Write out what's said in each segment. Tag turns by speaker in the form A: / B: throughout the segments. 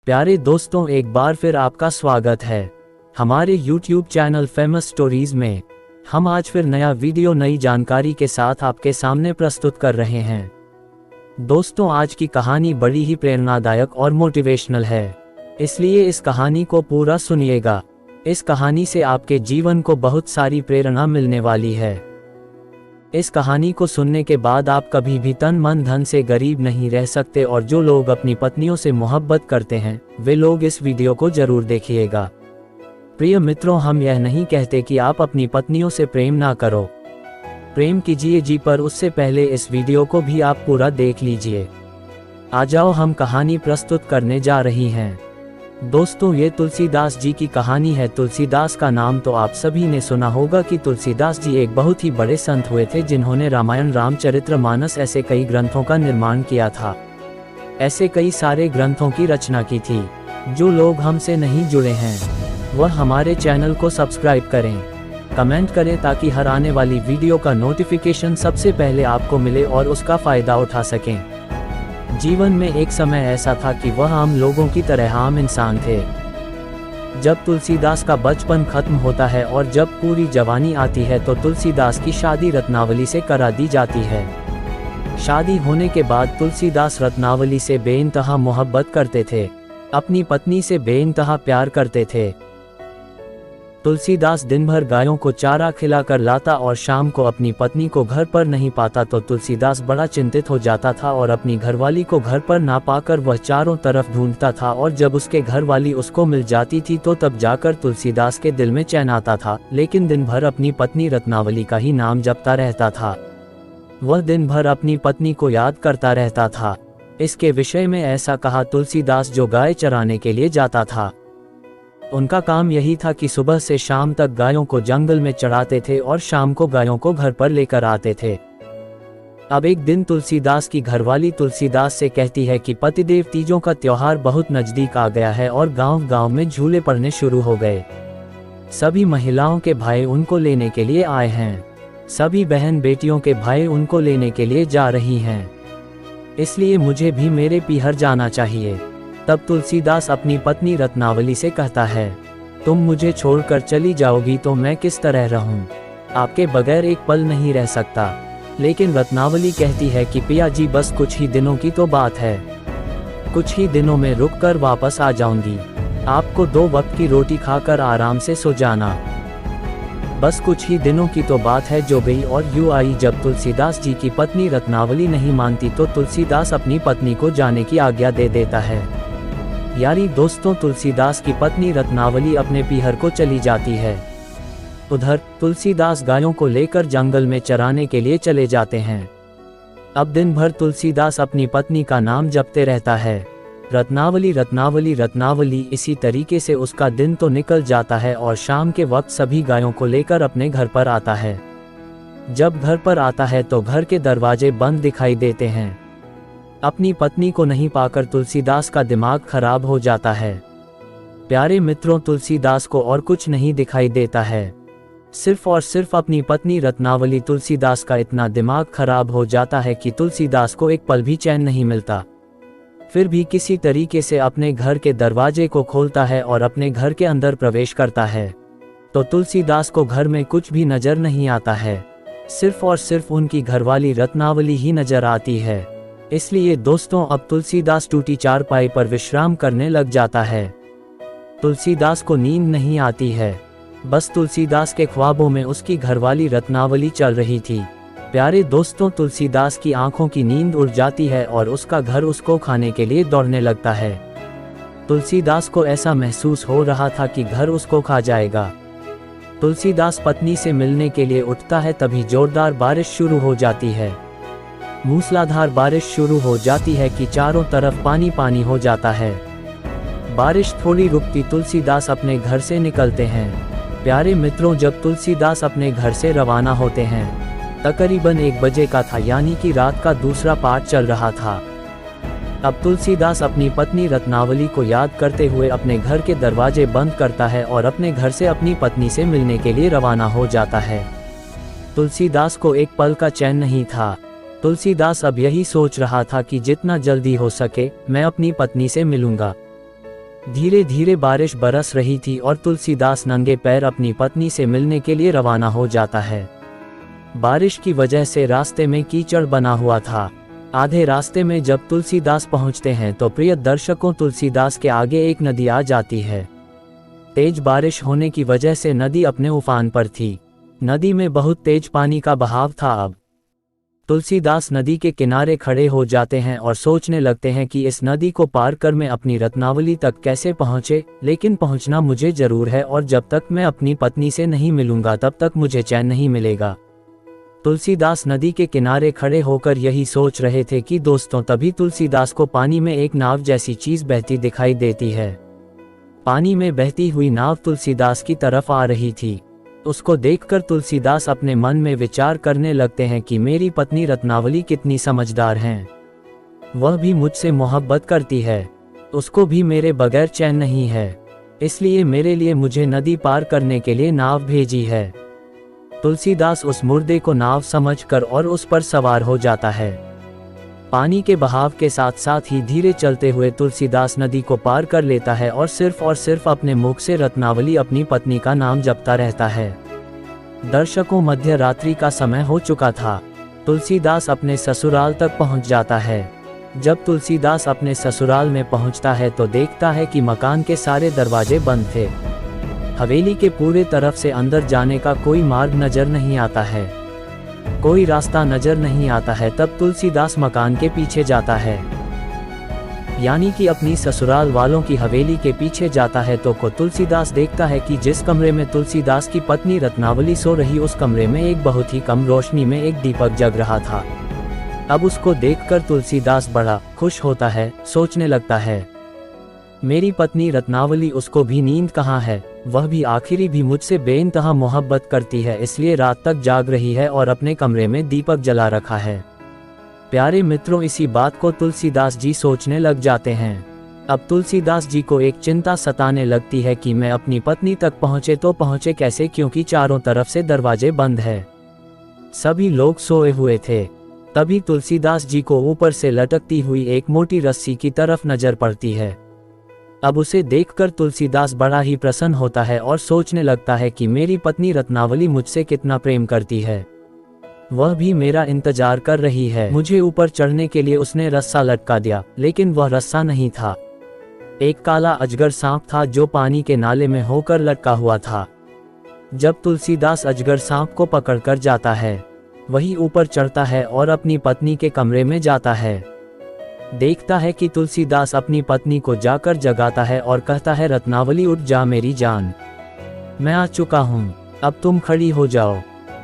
A: प्यारे दोस्तों, एक बार फिर आपका स्वागत है हमारे YouTube चैनल फेमस स्टोरीज में। हम आज फिर नया वीडियो नई जानकारी के साथ आपके सामने प्रस्तुत कर रहे हैं। दोस्तों, आज की कहानी बड़ी ही प्रेरणादायक और मोटिवेशनल है, इसलिए इस कहानी को पूरा सुनिएगा। इस कहानी से आपके जीवन को बहुत सारी प्रेरणा मिलने वाली है। इस कहानी को सुनने के बाद आप कभी भी तन मन धन से गरीब नहीं रह सकते, और जो लोग अपनी पत्नियों से मोहब्बत करते हैं वे लोग इस वीडियो को जरूर देखिएगा। प्रिय मित्रों, हम यह नहीं कहते कि आप अपनी पत्नियों से प्रेम ना करो, प्रेम कीजिए जी, पर उससे पहले इस वीडियो को भी आप पूरा देख लीजिए। आ जाओ, हम कहानी प्रस्तुत करने जा रही हैं। दोस्तों, ये तुलसीदास जी की कहानी है। तुलसीदास का नाम तो आप सभी ने सुना होगा कि तुलसीदास जी एक बहुत ही बड़े संत हुए थे, जिन्होंने रामायण, रामचरितमानस ऐसे कई ग्रंथों का निर्माण किया था। ऐसे कई सारे ग्रंथों की रचना की थी। जो लोग हमसे नहीं जुड़े हैं वह हमारे चैनल को सब्सक्राइब करें, कमेंट करें, ताकि हर आने वाली वीडियो का नोटिफिकेशन सबसे पहले आपको मिले और उसका फ़ायदा उठा सकें। जीवन में एक समय ऐसा था कि वह आम लोगों की तरह आम इंसान थे। जब तुलसीदास का बचपन खत्म होता है और जब पूरी जवानी आती है तो तुलसीदास की शादी रत्नावली से करा दी जाती है। शादी होने के बाद तुलसीदास रत्नावली से बेइंतहा मोहब्बत करते थे, अपनी पत्नी से बेइंतहा प्यार करते थे। तुलसीदास दिन भर गायों को चारा खिलाकर लाता और शाम को अपनी पत्नी को घर पर नहीं पाता तो तुलसीदास बड़ा चिंतित हो जाता था, और अपनी घरवाली को घर पर ना पाकर वह चारों तरफ ढूंढता था, और जब उसके घरवाली उसको मिल जाती थी तो तब जाकर तुलसीदास के दिल में चैन आता था। लेकिन दिन भर अपनी पत्नी रत्नावली का ही नाम जपता रहता था। वह दिन भर अपनी पत्नी को याद करता रहता था। इसके विषय में ऐसा कहा, तुलसीदास जो गाय चराने के लिए जाता था, उनका काम यही था कि सुबह से शाम तक गायों को जंगल में चराते थे और शाम को गायों को घर पर लेकर आते थे। अब एक दिन तुलसीदास की घरवाली तुलसीदास से कहती है कि पतिदेव, तीजों का त्योहार बहुत नजदीक आ गया है और गांव-गांव में झूले पड़ने शुरू हो गए। सभी महिलाओं के भाई उनको लेने के लिए आए हैं, सभी बहन बेटियों के भाई उनको लेने के लिए जा रही हैं, इसलिए मुझे भी मेरे पीहर जाना चाहिए। तब तुलसीदास अपनी पत्नी रत्नावली से कहता है, तुम मुझे छोड़कर चली जाओगी तो मैं किस तरह रहूं? आपके बगैर एक पल नहीं रह सकता। लेकिन रत्नावली कहती है कि पिया जी, बस कुछ ही दिनों की तो बात है, कुछ ही दिनों में रुककर वापस आ जाऊंगी। आपको 2 वक्त की रोटी खाकर आराम से सो जाना। बस कुछ ही दिनों की तो बात है जो गई और यूं आई। जब तुलसीदास जी की पत्नी रत्नावली नहीं मानती तो तुलसीदास अपनी पत्नी को जाने की आज्ञा दे देता है। यारी दोस्तों, तुलसीदास की पत्नी रत्नावली अपने पीहर को चली जाती है। उधर तुलसीदास गायों को लेकर जंगल में चराने के लिए चले जाते हैं। अब दिन भर तुलसीदास अपनी पत्नी का नाम जपते रहता है, रत्नावली रत्नावली रत्नावली। इसी तरीके से उसका दिन तो निकल जाता है और शाम के वक्त सभी गायों को लेकर अपने घर पर आता है। जब घर पर आता है तो घर के दरवाजे बंद दिखाई देते हैं। अपनी पत्नी को नहीं पाकर तुलसीदास का दिमाग खराब हो जाता है। प्यारे मित्रों, तुलसीदास को और कुछ नहीं दिखाई देता है, सिर्फ और सिर्फ अपनी पत्नी रत्नावली। तुलसीदास का इतना दिमाग खराब हो जाता है कि तुलसीदास को एक पल भी चैन नहीं मिलता। फिर भी किसी तरीके से अपने घर के दरवाजे को खोलता है और अपने घर के अंदर प्रवेश करता है तो तुलसीदास को घर में कुछ भी नजर नहीं आता है, सिर्फ और सिर्फ उनकी घरवाली रत्नावली ही नजर आती है। इसलिए दोस्तों, अब तुलसीदास टूटी चारपाई पर विश्राम करने लग जाता है। तुलसीदास को नींद नहीं आती है, बस तुलसीदास के ख्वाबों में उसकी घरवाली रत्नावली चल रही थी। प्यारे दोस्तों, तुलसीदास की आंखों की नींद उड़ जाती है और उसका घर उसको खाने के लिए दौड़ने लगता है। तुलसीदास को ऐसा महसूस हो रहा था कि घर उसको खा जाएगा। तुलसीदास पत्नी से मिलने के लिए उठता है, तभी जोरदार बारिश शुरू हो जाती है। मूसलाधार बारिश शुरू हो जाती है कि चारों तरफ पानी पानी हो जाता है। बारिश थोड़ी रुकती तुलसीदास अपने घर से निकलते हैं। प्यारे मित्रों, जब तुलसीदास अपने घर से रवाना होते हैं तकरीबन 1 बजे का था, यानी कि रात का दूसरा पार्ट चल रहा था। अब तुलसीदास अपनी पत्नी रत्नावली को याद करते हुए अपने घर के दरवाजे बंद करता है और अपने घर से अपनी पत्नी से मिलने के लिए रवाना हो जाता है। तुलसीदास को एक पल का चैन नहीं था। तुलसीदास अब यही सोच रहा था कि जितना जल्दी हो सके मैं अपनी पत्नी से मिलूंगा। धीरे धीरे बारिश बरस रही थी और तुलसीदास नंगे पैर अपनी पत्नी से मिलने के लिए रवाना हो जाता है। बारिश की वजह से रास्ते में कीचड़ बना हुआ था। आधे रास्ते में जब तुलसीदास पहुंचते हैं तो प्रिय दर्शकों, तुलसीदास के आगे एक नदी आ जाती है। तेज बारिश होने की वजह से नदी अपने उफान पर थी। नदी में बहुत तेज पानी का बहाव था। अब तुलसीदास नदी के किनारे खड़े हो जाते हैं और सोचने लगते हैं कि इस नदी को पार कर मैं अपनी रत्नावली तक कैसे पहुंचे, लेकिन पहुंचना मुझे जरूर है और जब तक मैं अपनी पत्नी से नहीं मिलूंगा तब तक मुझे चैन नहीं मिलेगा। तुलसीदास नदी के किनारे खड़े होकर यही सोच रहे थे कि दोस्तों, तभी तुलसीदास को पानी में एक नाव जैसी चीज बहती दिखाई देती है। पानी में बहती हुई नाव तुलसीदास की तरफ आ रही थी। उसको देखकर तुलसीदास अपने मन में विचार करने लगते हैं कि मेरी पत्नी रत्नावली कितनी समझदार हैं। वह भी मुझसे मोहब्बत करती है, उसको भी मेरे बगैर चैन नहीं है, इसलिए मेरे लिए मुझे नदी पार करने के लिए नाव भेजी है। तुलसीदास उस मुर्दे को नाव समझकर और उस पर सवार हो जाता है। पानी के बहाव के साथ साथ ही धीरे चलते हुए तुलसीदास नदी को पार कर लेता है और सिर्फ अपने मुख से रत्नावली अपनी पत्नी का नाम जपता रहता है। दर्शकों, मध्य रात्रि का समय हो चुका था। तुलसीदास अपने ससुराल तक पहुंच जाता है। जब तुलसीदास अपने ससुराल में पहुंचता है तो देखता है कि मकान के सारे दरवाजे बंद थे। हवेली के पूरे तरफ से अंदर जाने का कोई मार्ग नजर नहीं आता है, कोई रास्ता नजर नहीं आता है। तब तुलसीदास मकान के पीछे जाता है, यानी कि अपनी ससुराल वालों की हवेली के पीछे जाता है। तो को तुलसीदास देखता है कि जिस कमरे में तुलसीदास की पत्नी रत्नावली सो रही, उस कमरे में एक बहुत ही कम रोशनी में एक दीपक जग रहा था। अब उसको देखकर तुलसीदास बड़ा खुश होता है, सोचने लगता है मेरी पत्नी रत्नावली, उसको भी नींद कहाँ है, वह भी आखिरी भी मुझसे बेइंतहा मोहब्बत करती है, इसलिए रात तक जाग रही है और अपने कमरे में दीपक जला रखा है। प्यारे मित्रों, इसी बात को तुलसीदास जी सोचने लग जाते हैं। अब तुलसीदास जी को एक चिंता सताने लगती है कि मैं अपनी पत्नी तक पहुँचे तो पहुँचे कैसे, क्योंकि चारों तरफ से दरवाजे बंद है, सभी लोग सोए हुए थे। तभी तुलसीदास जी को ऊपर से लटकती हुई एक मोटी रस्सी की तरफ नजर पड़ती है। अब उसे देखकर तुलसीदास बड़ा ही प्रसन्न होता है और सोचने लगता है कि मेरी पत्नी रत्नावली मुझसे कितना प्रेम करती है, वह भी मेरा इंतजार कर रही है। मुझे ऊपर चढ़ने के लिए उसने रस्सा लटका दिया, लेकिन वह रस्सा नहीं था, एक काला अजगर सांप था जो पानी के नाले में होकर लटका हुआ था। जब तुलसीदास अजगर सांप को पकड़कर जाता है, वही ऊपर चढ़ता है और अपनी पत्नी के कमरे में जाता है। देखता है कि तुलसीदास अपनी पत्नी को जाकर जगाता है और कहता है, रत्नावली उठ जा मेरी जान, मैं आ चुका हूँ, अब तुम खड़ी हो जाओ।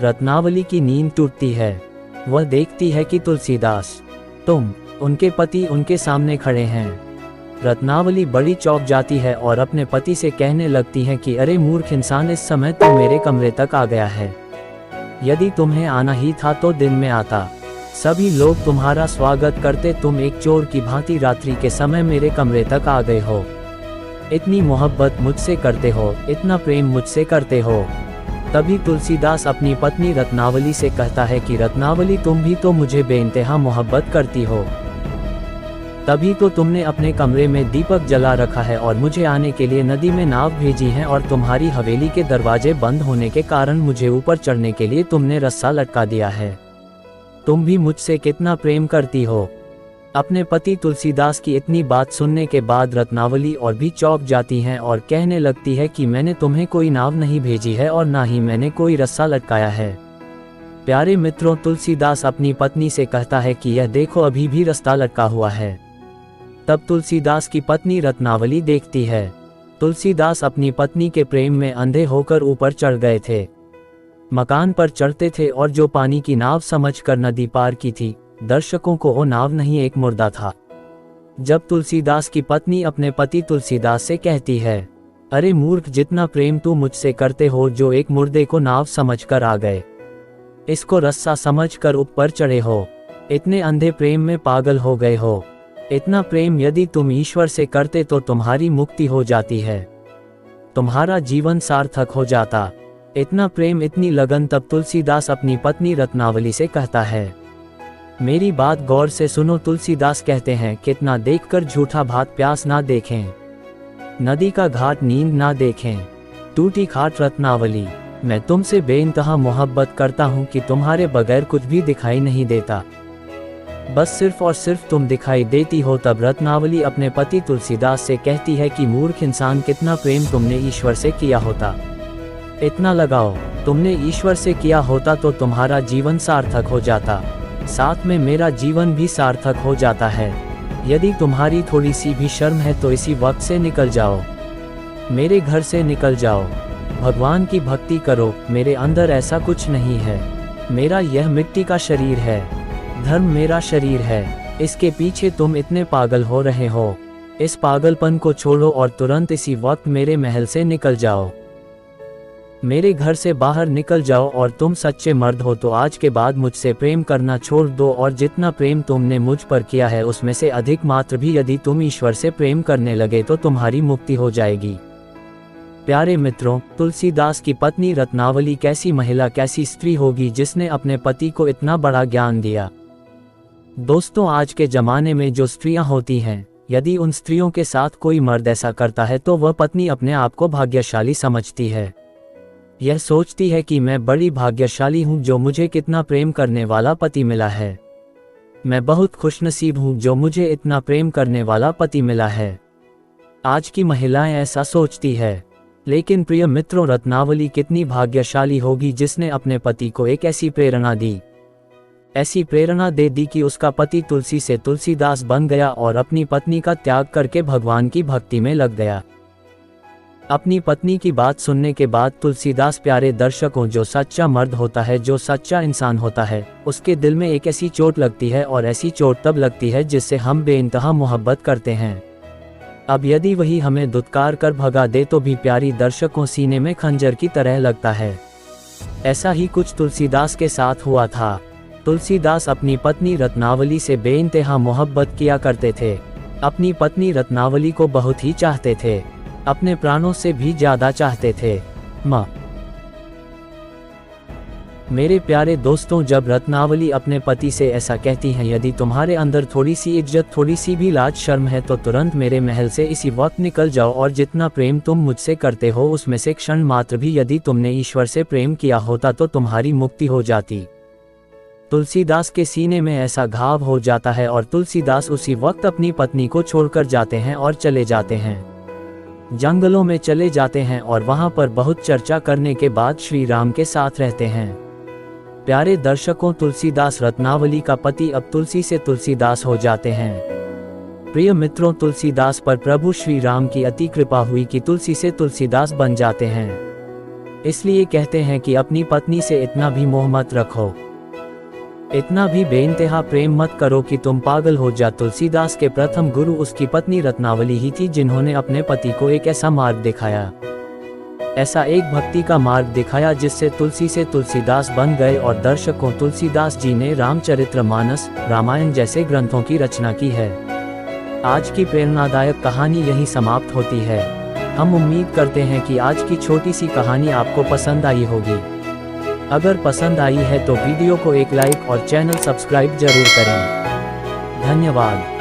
A: रत्नावली की नींद टूटती है। वह देखती है कि तुलसीदास, तुम, उनके पति उनके सामने खड़े हैं। रत्नावली बड़ी चौंक जाती है और अपने पति से कहने लगती है कि अरे मूर्ख इंसान, इस समय तुम मेरे कमरे तक आ गया है, यदि तुम्हें आना ही था तो दिन में आता, सभी लोग तुम्हारा स्वागत करते, तुम एक चोर की भांति रात्रि के समय मेरे कमरे तक आ गए हो, इतनी मोहब्बत मुझसे करते हो, इतना प्रेम मुझसे करते हो। तभी तुलसीदास अपनी पत्नी रत्नावली से कहता है कि रत्नावली, तुम भी तो मुझे बेइंतहा मोहब्बत करती हो, तभी तो तुमने अपने कमरे में दीपक जला रखा है और मुझे आने के लिए नदी में नाव भेजी है, और तुम्हारी हवेली के दरवाजे बंद होने के कारण मुझे ऊपर चढ़ने के लिए तुमने रस्सा लटका दिया है, तुम भी मुझसे कितना प्रेम करती हो। अपने पति तुलसीदास की इतनी बात सुनने के बाद रत्नावली और भी चौंक जाती हैं और कहने लगती है कि मैंने तुम्हें कोई नाव नहीं भेजी है और ना ही मैंने कोई रस्सा लटकाया है। प्यारे मित्रों, तुलसीदास अपनी पत्नी से कहता है कि यह देखो, अभी भी रास्ता लटका हुआ है। तब तुलसीदास की पत्नी रत्नावली देखती है, तुलसीदास अपनी पत्नी के प्रेम में अंधे होकर ऊपर चढ़ गए थे, मकान पर चढ़ते थे और जो पानी की नाव समझकर नदी पार की थी, दर्शकों को वो नाव नहीं एक मुर्दा था। जब तुलसीदास की पत्नी अपने पति तुलसीदास से कहती है, अरे मूर्ख, जितना प्रेम तू मुझसे करते हो, जो एक मुर्दे को नाव समझकर आ गए, इसको रस्सा समझकर ऊपर चढ़े हो, इतने अंधे प्रेम में पागल हो गए हो, इतना प्रेम यदि तुम ईश्वर से करते तो तुम्हारी मुक्ति हो जाती है, तुम्हारा जीवन सार्थक हो जाता, इतना प्रेम, इतनी लगन। तब तुलसीदास अपनी पत्नी रत्नावली से कहता है, मेरी बात गौर से सुनो। तुलसीदास कहते हैं, कितना देखकर झूठा भात प्यास ना देखें, नदी का घाट नींद ना देखें, टूटी खाट रत्नावली। मैं तुमसे बेइंतहा मोहब्बत करता हूँ कि तुम्हारे बगैर कुछ भी दिखाई नहीं देता, बस सिर्फ और सिर्फ तुम दिखाई देती हो। तब रत्नावली अपने पति तुलसीदास से कहती है कि मूर्ख इंसान, कितना प्रेम तुमने ईश्वर से किया होता, इतना लगाओ तुमने ईश्वर से किया होता तो तुम्हारा जीवन सार्थक हो जाता, साथ में मेरा जीवन भी सार्थक हो जाता है। यदि तुम्हारी थोड़ी सी भी शर्म है तो इसी वक्त से निकल जाओ, मेरे घर से निकल जाओ, भगवान की भक्ति करो। मेरे अंदर ऐसा कुछ नहीं है, मेरा यह मिट्टी का शरीर है, धर्म मेरा शरीर है, इसके पीछे तुम इतने पागल हो रहे हो। इस पागलपन को छोड़ो और तुरंत इसी वक्त मेरे महल से निकल जाओ, मेरे घर से बाहर निकल जाओ। और तुम सच्चे मर्द हो तो आज के बाद मुझसे प्रेम करना छोड़ दो, और जितना प्रेम तुमने मुझ पर किया है उसमें से अधिक मात्र भी यदि तुम ईश्वर से प्रेम करने लगे तो तुम्हारी मुक्ति हो जाएगी। प्यारे मित्रों, तुलसीदास की पत्नी रत्नावली कैसी महिला, कैसी स्त्री होगी जिसने अपने पति को इतना बड़ा ज्ञान दिया। दोस्तों, आज के ज़माने में जो स्त्रियां होती हैं, यदि उन स्त्रियों के साथ कोई मर्द ऐसा करता है तो वह पत्नी अपने आप को भाग्यशाली समझती है। यह सोचती है कि मैं बड़ी भाग्यशाली हूँ जो मुझे कितना प्रेम करने वाला पति मिला है, मैं बहुत खुशनसीब हूँ जो मुझे इतना प्रेम करने वाला पति मिला है। आज की महिलाएं ऐसा सोचती है, लेकिन प्रिय मित्रों, रत्नावली कितनी भाग्यशाली होगी जिसने अपने पति को एक ऐसी प्रेरणा दी, ऐसी प्रेरणा दे दी कि उसका पति तुलसी से तुलसीदास बन गया और अपनी पत्नी का त्याग करके भगवान की भक्ति में लग गया। अपनी पत्नी की बात सुनने के बाद तुलसीदास, प्यारे दर्शकों, जो सच्चा मर्द होता है, जो सच्चा इंसान होता है, उसके दिल में एक ऐसी चोट लगती है, और ऐसी चोट तब लगती है जिससे हम बेइंतहा मोहब्बत करते हैं। अब यदि वही हमें दुत्कार कर भगा दे तो भी प्यारी दर्शकों सीने में खंजर की तरह लगता है। ऐसा ही कुछ तुलसीदास के साथ हुआ था। तुलसीदास अपनी पत्नी रत्नावली से बेइंतहा मोहब्बत किया करते थे, अपनी पत्नी रत्नावली को बहुत ही चाहते थे, अपने प्राणों से भी ज्यादा चाहते थे। मेरे प्यारे दोस्तों, जब रत्नावली अपने पति से ऐसा कहती हैं, यदि तुम्हारे अंदर थोड़ी सी इज्जत, थोड़ी सी भी लाज शर्म है तो तुरंत मेरे महल से इसी वक्त निकल जाओ, और जितना प्रेम तुम मुझसे करते हो उसमें से क्षण मात्र भी यदि तुमने ईश्वर से प्रेम किया होता तो तुम्हारी मुक्ति हो जाती। तुलसीदास के सीने में ऐसा घाव हो जाता है और तुलसीदास उसी वक्त अपनी पत्नी को छोड़कर जाते हैं और चले जाते हैं, जंगलों में चले जाते हैं, और वहां पर बहुत चर्चा करने के बाद श्री राम के साथ रहते हैं। प्यारे दर्शकों, तुलसीदास रत्नावली का पति अब तुलसी से तुलसीदास हो जाते हैं। प्रिय मित्रों, तुलसीदास पर प्रभु श्री राम की अति कृपा हुई कि तुलसी से तुलसीदास बन जाते हैं। इसलिए कहते हैं कि अपनी पत्नी से इतना भी मोह मत रखो, इतना भी बेइंतहा प्रेम मत करो कि तुम पागल हो जा। तुलसीदास के प्रथम गुरु उसकी पत्नी रत्नावली ही थी, जिन्होंने अपने पति को एक ऐसा मार्ग दिखाया, ऐसा एक भक्ति का मार्ग दिखाया जिससे तुलसी से तुलसीदास बन गए। और दर्शकों, तुलसीदास जी ने रामचरितमानस, रामायण जैसे ग्रंथों की रचना की है। आज की प्रेरणादायक कहानी यहीं समाप्त होती है। हम उम्मीद करते हैं कि आज की छोटी सी कहानी आपको पसंद आई होगी। अगर पसंद आई है तो वीडियो को एक लाइक और चैनल सब्सक्राइब जरूर करें। धन्यवाद।